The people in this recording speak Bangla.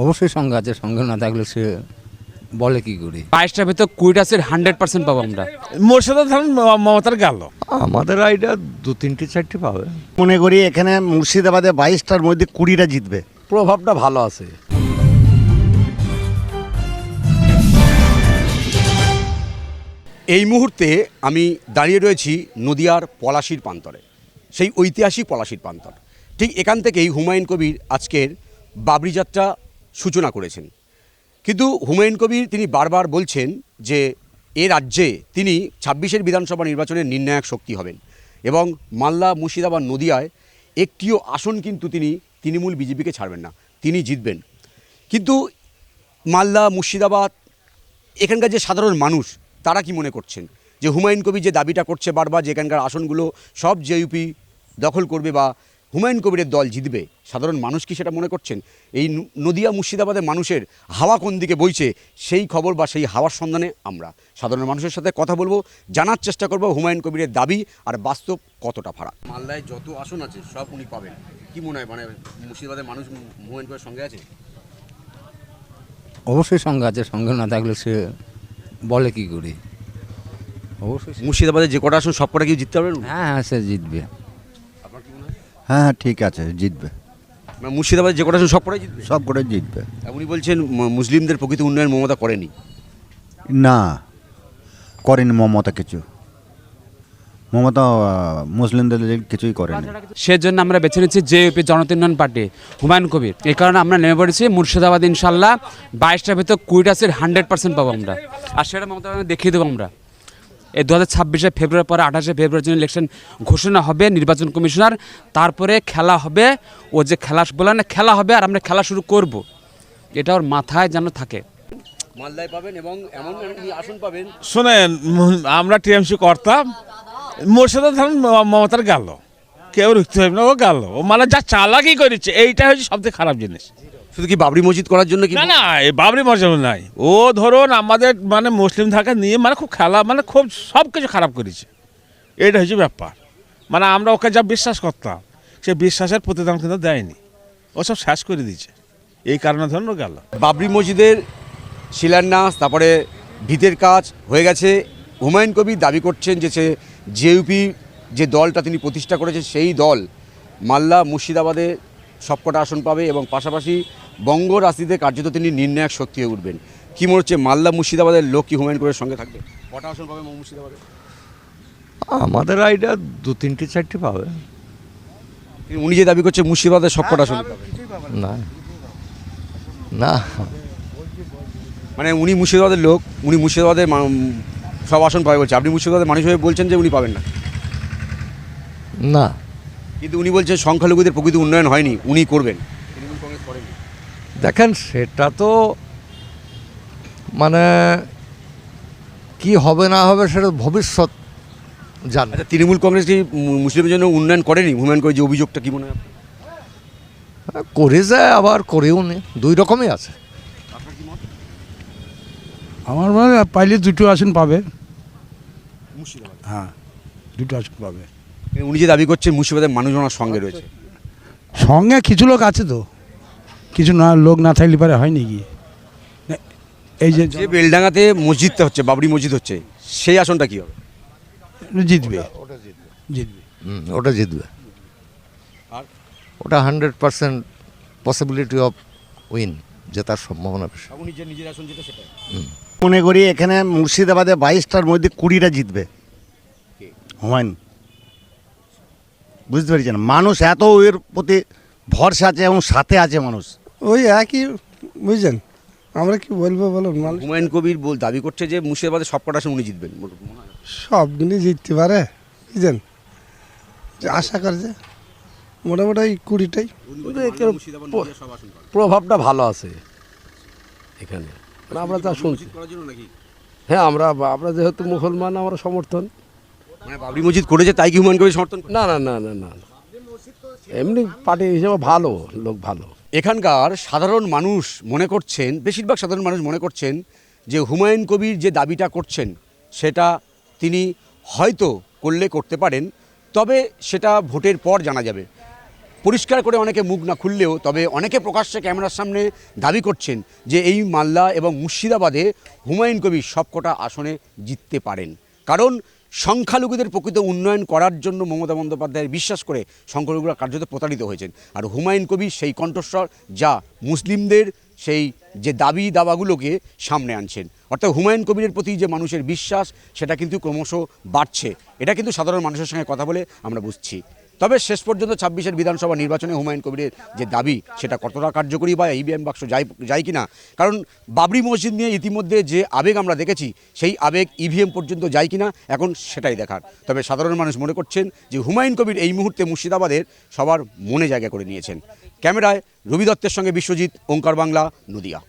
অবশ্যই সঙ্গে আছে, সঙ্গে না থাকলে সে বলে কি করে। 22টার ভেতর 20টা সিট 100% পাবো আমরা। মোর্শেদা ধরুন মমতার গেল, আমাদের আইডিয়া 2-3-4টি পাবে। মনে করি এখানে মুর্শিদাবাদে 22টার মধ্যে 20টা জিতবে। প্রভাবটা ভালো আছে। এই মুহূর্তে আমি দাঁড়িয়ে রয়েছি নদিয়ার পলাশীর প্রান্তরে, সেই ঐতিহাসিক পলাশীর প্রান্তর। ঠিক এখান থেকেই হুমায়ুন কবির আজকের বাবরি যাত্রা সূচনা করেছেন। কিন্তু হুমায়ুন কবির তিনি বারবার বলছেন যে এ রাজ্যে তিনি 26-এর বিধানসভা নির্বাচনের নির্ণায়ক শক্তি হবেন এবং মালদা, মুর্শিদাবাদ, নদিয়ায় একটিও আসন কিন্তু তিনি তৃণমূল বিজেপিকে ছাড়বেন না, তিনি জিতবেন। কিন্তু মালদা, মুর্শিদাবাদ এখানকার যে সাধারণ মানুষ তারা কি মনে করছেন যে হুমায়ুন কবির যে দাবিটা করছে বারবার যে এখানকার আসনগুলো সব জেইউপি দখল করবে বা হুমায়ুন কবিরের দল জিতবে, সাধারণ মানুষ কি সেটা মনে করছেন? এই নদিয়া, মুর্শিদাবাদের মানুষের হাওয়া কোন দিকে বইছে সেই খবর বা সেই হাওয়ার সন্ধানে আমরা সাধারণ মানুষের সাথে কথা বলবো, জানার চেষ্টা করব হুমায়ুন কবিরের দাবি আর বাস্তব কতটা ফারাক। মালদায় যত আসন আছে সব উনি পাবেন, কি মনে হয়? মানে মুর্শিদাবাদের মানুষ হুমায়ুন কবিরের সঙ্গে আছে? অবশ্যই সঙ্গে আছে, সঙ্গে না থাকলে সে বলে কি করে। অবশ্যই মুর্শিদাবাদের যে কটা আসন সব কটা কি জিততে পারবেন? হ্যাঁ হ্যাঁ, সে জিতবে। আপনার কি মনে হয়? হ্যাঁ ঠিক আছে, জিতবে, মানে মুর্শিদাবাদের যে কটা আসন সব কটাই জিতবে? সব করে জিতবে। উনি বলছেন মুসলিমদের প্রকৃত উন্নয়ন মমতা করেনি। না, করেনি মমতা কিছু, মমতা মুসলিমদের কিছুই করেনি। সেজন্য আমরা বেছে নিচ্ছি জেইউপি জনতা উন্নয়ন পার্টি, হুমায়ুন কবির। এই কারণে আমরা নেমে পড়েছি মুর্শিদাবাদ, ইনশাল্লাহ 22টার ভেতর 20টা সিট 100% পাবো আমরা, আর সেটা মমতা দেখিয়ে দেবো আমরা। এই 2026 ফেব্রুয়ারি পরে 28 ফেব্রুয়ারির জন্য ইলেকশন ঘোষণা হবে, নির্বাচন কমিশনার, তারপরে খেলা হবে। ও যে খেলা বলে না, খেলা হবে আর আমরা খেলা শুরু করব, এটা ওর মাথায় যেন থাকে। মালদায় পাবেন এবং এমন আসন পাবেন। শোনেন, আমরা টিএমসি করতাম, মোর্শেদা ধরুন মমতার গেল, কেউ রুখতে হবে না, ও গেল। ও মানে যা চালাকি করেছে এইটা হচ্ছে সবথেকে খারাপ জিনিস। শুধু কি বাবরি মসজিদ করার জন্য কি? না না, এই বাবরি মসজিদ নাই, ও ধরুন আমাদের মানে মুসলিম থাকা নিয়ে মানে খুব খেলা, মানে খুব সব কিছু খারাপ করেছে, এইটা হচ্ছে ব্যাপার। মানে আমরা ওকে যা বিশ্বাস করতাম সে বিশ্বাসের প্রতিদান কিন্তু দেয়নি, ও সব শেষ করে দিয়েছে, এই কারণে ধরুন ও গেল। বাবরি মসজিদের শিলান্যাস, তারপরে ভিতের কাজ হয়ে গেছে। হুমায়ুন কবির দাবি করছেন যে সে জেইউপি যে দলটা তিনি প্রতিষ্ঠা করেছেন সেই দল মালদা, মুর্শিদাবাদে সবকটা আসন পাবে এবং পাশাপাশি বঙ্গ রাজনীতিতে কার্যত তিনি নির্ণায়ক শক্তি হয়ে উঠবেন। কী মনে হচ্ছে, মালদা, মুর্শিদাবাদের লোক কি হুমায়ুন কবিরের সঙ্গে থাকবে? কটা আসন পাবে মুর্শিদাবাদে? আমাদের আইডিয়া 2-3-4টি পাবে। উনি যে দাবি করছে মুর্শিদাবাদের সবকটা আসন পাবে না না, মানে উনি মুর্শিদাবাদের লোক, উনি মুর্শিদাবাদের সব আসন পাবে বলছে, আপনি মুর্শিদাবাদের মানুষ হয়ে বলছেন যে উনি পাবেন না। না, কিন্তু উনি বলছেন সংখ্যালঘুদের প্রকৃত উন্নয়ন হয়নি, উনি করবেন। দেখেন সেটা তো মানে কি হবে না হবে সেটা ভবিষ্যৎ জানে। আচ্ছা, তৃণমূল কংগ্রেস কি মুসলিমের জন্য উন্নয়ন করেনি? হুমায়ুন কবির যে অভিযোগটা, কি মনে হয়? করে যায় আবার করেও নি, দুই রকমই আছে। আমার মনে হয় পাইলে দুটো আসন পাবে। মুর্শিদাবাদ, হ্যাঁ, দুটো আসন পাবে। উনি যে দাবি করছেন মুর্শিদাবাদের মানুষ ওনার সঙ্গে রয়েছে। সঙ্গে কিছু লোক আছে তো, কিছু না লোক না থাকলে পারে হয় নাকি? এই যে যে বেলডাঙ্গাতে মসজিদটা হচ্ছে, বাবরি মসজিদ হচ্ছে, সেই আসনটা কি হবে? জিতবে, জিতবে। ওটা জিতবে, আর ওটা 100% পসিবিলিটি অফ উইন, জেতার সম্ভাবনা বেশি। উনি যে নিজের আসন যেটা সেটা মনে করি এখানে মুর্শিদাবাদে 22টার মধ্যে 20টা জিতবে হুমায়ুন। বুঝতে পেরেছেন, মানুষ এত এর প্রতি ভরসা আছে এবং সাথে আছে মানুষ। ওই একই, বুঝছেন, আমরা কি বলবো বলুন। হুমায়ুন কবির দাবি করছে যে মুর্শিদাবাদের সবকটা আসন উনি জিতবেন। সবগুলি জিততে পারে, বুঝছেন, আশা করছে মোটামুটি 20টাই। প্রভাবটা ভালো আছে এখানে, আমরা তা শুনছি। হ্যাঁ, আমরা যেহেতু মুসলমান, আমরা সমর্থন। মানে বাবরি মসজিদ করেছে তাই কি হুমায়ুন কবির সমর্থন? না না না না না, এমনি পার্টি হিসেবে ভালো লোক, ভালো। এখানকার সাধারণ মানুষ মনে করছেন, বেশিরভাগ সাধারণ মানুষ মনে করছেন যে হুমায়ুন কবির যে দাবিটা করছেন সেটা তিনি হয়তো করতে পারেন, তবে সেটা ভোটের পর জানা যাবে। পরিষ্কার করে অনেকে মুখ না খুললেও তবে অনেকে প্রকাশ্যে ক্যামেরার সামনে দাবি করছেন যে এই মালদা এবং মুর্শিদাবাদে হুমায়ুন কবির সবকটা আসনে জিততে পারেন। কারণ সংখ্যালঘুদের প্রকৃত উন্নয়ন করার জন্য মমতা বন্দ্যোপাধ্যায়ের বিশ্বাস করে সংখ্যালঘুরা কার্যত প্রতারিত হয়েছেন। আর হুমায়ুন কবির সেই কণ্ঠস্বর যা মুসলিমদের সেই যে দাবি দাওয়াগুলোকে সামনে আনছেন, অর্থাৎ হুমায়ুন কবিরের প্রতি যে মানুষের বিশ্বাস সেটা কিন্তু ক্রমশ বাড়ছে। এটা কিন্তু সাধারণ মানুষের সঙ্গে কথা বলে আমরা বুঝছি। তবে শেষ পর্যন্ত ২৬-এর বিধানসভা নির্বাচনে হুমায়ুন কবিরের যে দাবি সেটা কতটা কার্যকরী বা ইভিএম বাক্স যায় কি না, কারণ বাবরি মসজিদ নিয়ে ইতিমধ্যে যে আবেগ আমরা দেখেছি সেই আবেগ ইভিএম পর্যন্ত যায় কি না এখন সেটাই দেখার। তবে সাধারণ মানুষ মনে করছেন যে হুমায়ুন কবির এই মুহূর্তে মুর্শিদাবাদের সবার মনে জায়গা করে নিয়েছেন। ক্যামেরায় রবি দত্তের সঙ্গে বিশ্বজিৎ, ওঙ্কার বাংলা, নদিয়া।